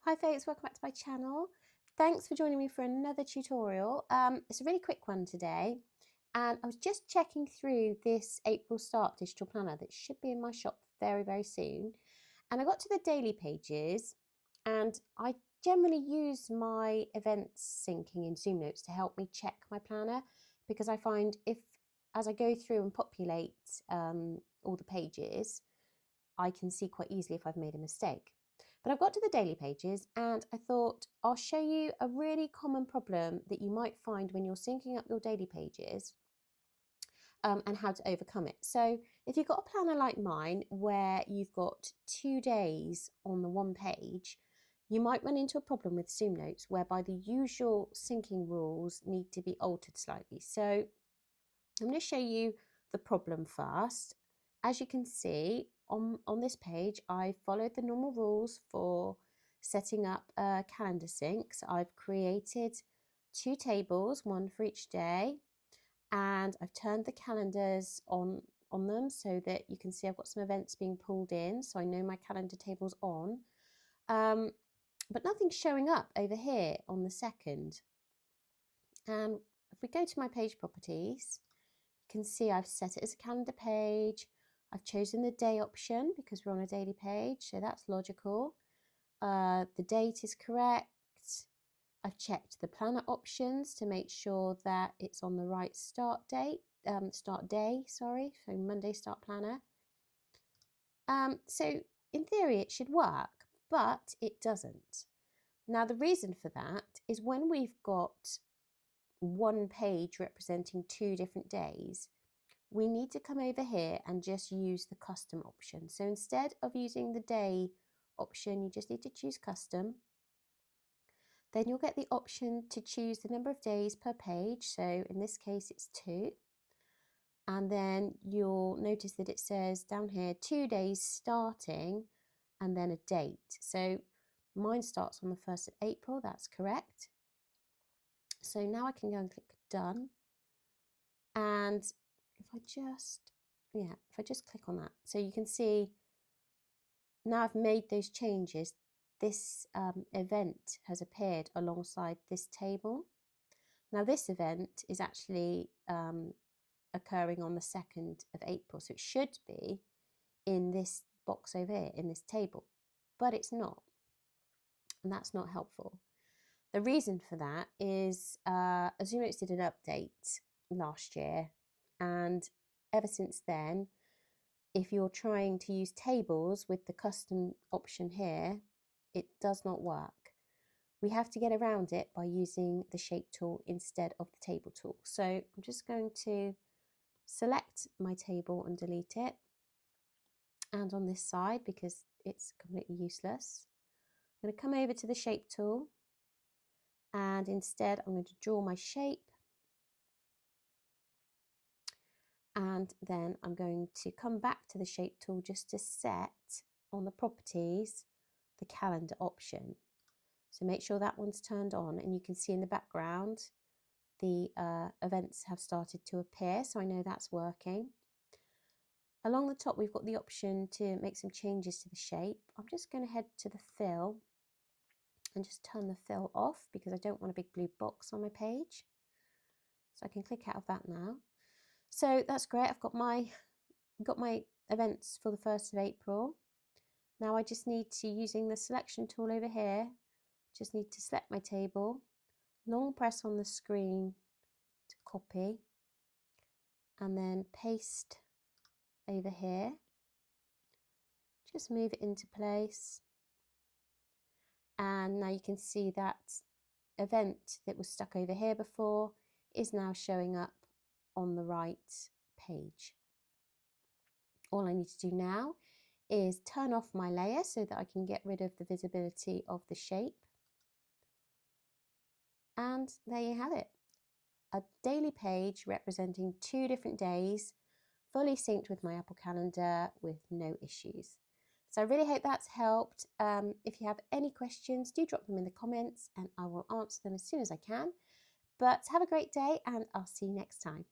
Hi folks, welcome back to my channel. Thanks for joining me for another tutorial. It's a really quick one today, and I was just checking through this April Start digital planner that should be in my shop very soon, and I got to the daily pages, and I generally use my events syncing in ZoomNotes to help me check my planner, because I find as I go through and populate all the pages, I can see quite easily if I've made a mistake. But I've got to the daily pages and I thought I'll show you a really common problem that you might find when you're syncing up your daily pages and how to overcome it. So if you've got a planner like mine where you've got 2 days on the one page, you might run into a problem with ZoomNotes whereby the usual syncing rules need to be altered slightly. So I'm going to show you the problem first. As you can see, on this page, I followed the normal rules for setting up a calendar sync. So I've created 2 tables, one for each day, and I've turned the calendars on them so that you can see I've got some events being pulled in, so I know my calendar table's on. But nothing's showing up over here on the 2nd. And if we go to my page properties, you can see I've set it as a calendar page. I've chosen the day option because we're on a daily page, so that's logical. The date is correct. I've checked the planner options to make sure that it's on the right start day, so Monday start planner. So in theory it should work, but it doesn't. Now the reason for that is when we've got one page representing 2 different days, we need to come over here and just use the custom option. So instead of using the day option, you just need to choose custom. Then you'll get the option to choose the number of days per page. So in this case, it's 2. And then you'll notice that it says down here, 2 days starting, and then a date. So mine starts on the 1st of April, that's correct. So now I can go and click done. And if I just click on that, so you can see now I've made those changes, this event has appeared alongside this table. Now this event is actually occurring on the 2nd of April, so it should be in this box over here, in this table, but it's not, and that's not helpful. The reason for that is ZoomNotes did an update last year, and ever since then, if you're trying to use tables with the custom option here, it does not work. We have to get around it by using the shape tool instead of the table tool. So I'm just going to select my table and delete it. And on this side, because it's completely useless, I'm going to come over to the shape tool, and instead I'm going to draw my shape. And then I'm going to come back to the shape tool just to set on the properties the calendar option. So make sure that one's turned on, and you can see in the background the events have started to appear, so I know that's working. Along the top we've got the option to make some changes to the shape. I'm just going to head to the fill and just turn the fill off because I don't want a big blue box on my page. So I can click out of that now. So that's great. I've got my events for the 1st of April. Now I just need to, using the selection tool over here, just need to select my table, long press on the screen to copy, and then paste over here. Just move it into place. And now you can see that event that was stuck over here before is now showing up on the right page. All I need to do now is turn off my layer so that I can get rid of the visibility of the shape. And there you have it. A daily page representing 2 different days, fully synced with my Apple Calendar with no issues. So I really hope that's helped. If you have any questions, do drop them in the comments and I will answer them as soon as I can. But have a great day and I'll see you next time.